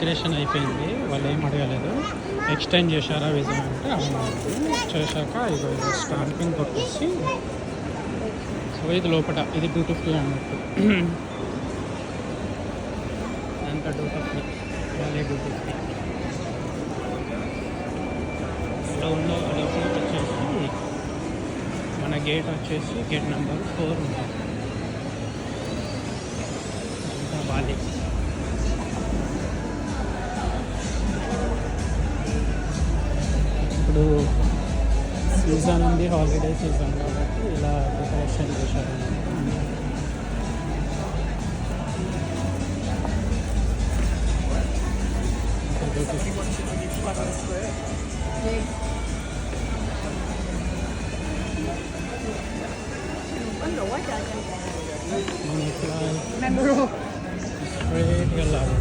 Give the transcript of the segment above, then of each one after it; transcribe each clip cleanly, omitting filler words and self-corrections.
Migration అయిపోయింది, వాళ్ళు ఏం అడగలేదు. ఎక్స్టెండ్ చేశారా వీసా అంటే అవును చేశాక ఇది స్టాంపింగ్ కొట్టేసి, సో ఇది లోపల ఇది డ్యూటీ ఫ్రీ అన్నట్టు. అంత డ్యూటీ ఫ్రీ, వాళ్ళే డ్యూటీ ఫ్రీ. ఇలా ఉన్న లోపలికి వచ్చేసి మన గేట్ వచ్చేసి గేట్ నెంబర్ 4 ఉంటుంది. అంతా బాలే. ఇప్పుడు సీజన్ ఉంది, హాలిడే సీజన్ కాబట్టి ఇలా డెకరేషన్ చేశారు. స్ట్రైట్ వెళ్ళాలి.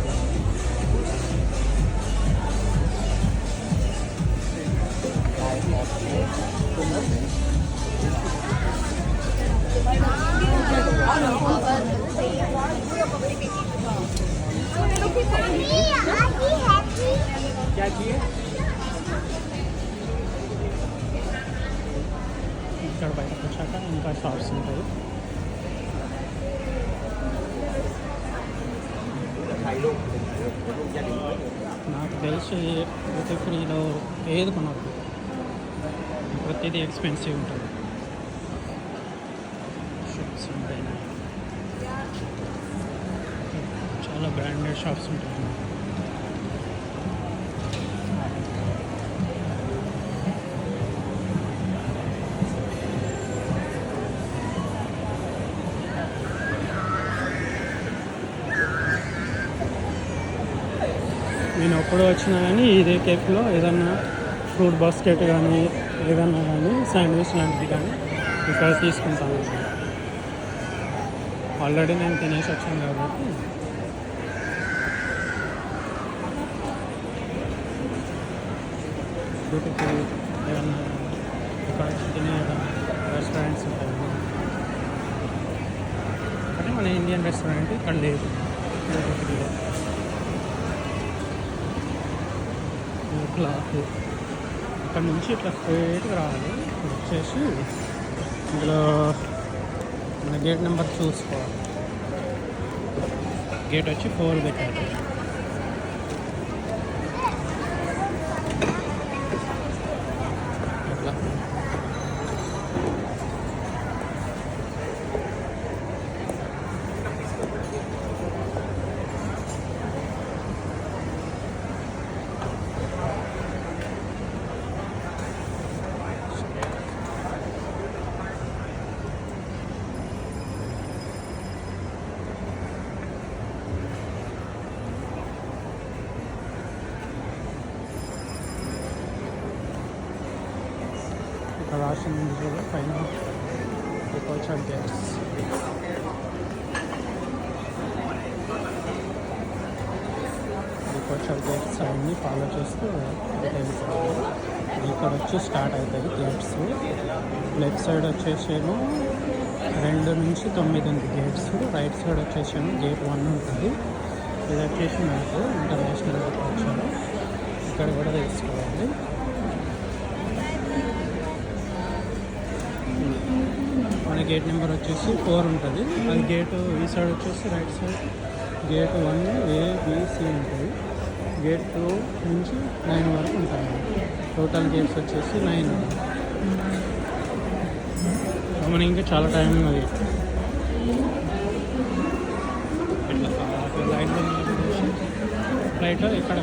ఇక్కడ బయటకు వచ్చాక ఇంకా షాప్స్ ఉంటాయి. నాకు తెలిసి డ్యూటీ ఫ్రీలో ఏది కొనద్దు, ప్రతిదీ ఎక్స్పెన్సివ్ ఉంటుంది. షాప్స్ ఉంటాయి, చాలా బ్రాండెడ్ షాప్స్ ఉంటాయి. నేను ఎప్పుడు వచ్చినా కానీ ఇదే కేఫ్లో ఏదన్నా ఫ్రూట్ బాస్కెట్ కానీ ఏదన్నా కానీ శాండ్విచ్ లాంటిది కానీ ఇక్కడ తీసుకుంటాను. ఆల్రెడీ నేను తినేసి వచ్చాను కాబట్టి డ్యూటీకి ఏదన్నా ఇక్కడ తినే రెస్టారెంట్స్ ఉంటాయి. కానీ మన ఇండియన్ రెస్టారెంట్ ఇక్కడ లేదు. క్లాత్ ఇక్కడ నుంచి ఇట్లా స్ట్రైట్గా రావాలి. వచ్చేసి ఇందులో మన గేట్ నెంబర్ చూసుకోవాలి. గేట్ వచ్చి 4 పెట్టారు. అట్లా రాసిన ఇందులో పైన డిపార్చర్ గేట్స్. డిపార్చర్ గేట్స్ అన్నీ ఫాలో చేస్తూ ఇక్కడ వచ్చి స్టార్ట్ అవుతుంది గేట్స్. లెఫ్ట్ సైడ్ వచ్చేసేమో 2 నుంచి 9 ఉంది గేట్స్. రైట్ సైడ్ వచ్చేసేమో గేట్ 1 ఉంటుంది. ఇది వచ్చేసి మనకు ఇంటర్నేషనల్ డిపార్చర్. ఇక్కడ కూడా తెలుసుకోవాలి. మన గేట్ నెంబర్ వచ్చేసి 4 ఉంటుంది. అది గేటు ఈ సైడ్ వచ్చేసి రైట్ సైడ్ గేట్ 1 ABC ఉంటుంది. గేట్ 2 నుంచి 9 వరకు ఉంటాయి. టోటల్ గేట్స్ వచ్చేసి 9 ఉంటాయి. మనకి ఇంకా చాలా టైం ఉన్నది. ఇట్లా లైన్లో ఇక్కడ